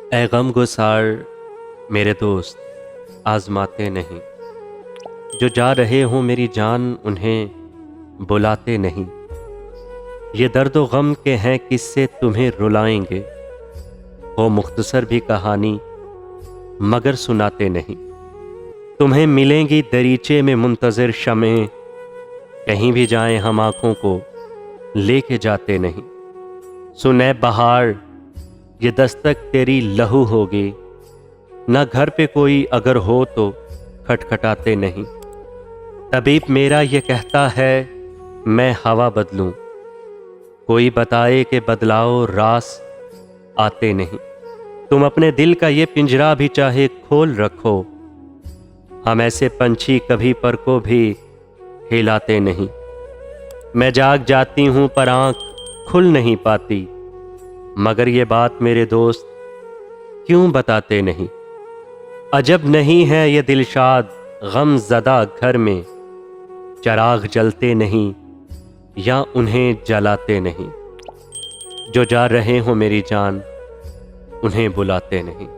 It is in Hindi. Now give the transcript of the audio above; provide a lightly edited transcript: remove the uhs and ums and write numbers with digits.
ए गम गुसार मेरे दोस्त आजमाते नहीं, जो जा रहे हों मेरी जान उन्हें बुलाते नहीं। ये दर्द व गम के हैं किस्से तुम्हें रुलाएंगे, हो मुख्तसर भी कहानी मगर सुनाते नहीं। तुम्हें मिलेंगी दरीचे में मुंतज़िर शमें, कहीं भी जाएं हम आँखों को लेके जाते नहीं। सुने बहार ये दस्तक तेरी लहू होगी, ना घर पे कोई अगर हो तो खटखटाते नहीं। तबीब मेरा ये कहता है मैं हवा बदलूं, कोई बताए कि बदलाओ रास आते नहीं। तुम अपने दिल का ये पिंजरा भी चाहे खोल रखो, हम ऐसे पंछी कभी पर को भी हिलाते नहीं। मैं जाग जाती हूँ पर आँख खुल नहीं पाती, मगर ये बात मेरे दोस्त क्यों बताते नहीं। अजब नहीं है ये दिलशाद गम ज़दा घर में, चराग जलते नहीं या उन्हें जलाते नहीं। जो जा रहे हो मेरी जान उन्हें बुलाते नहीं।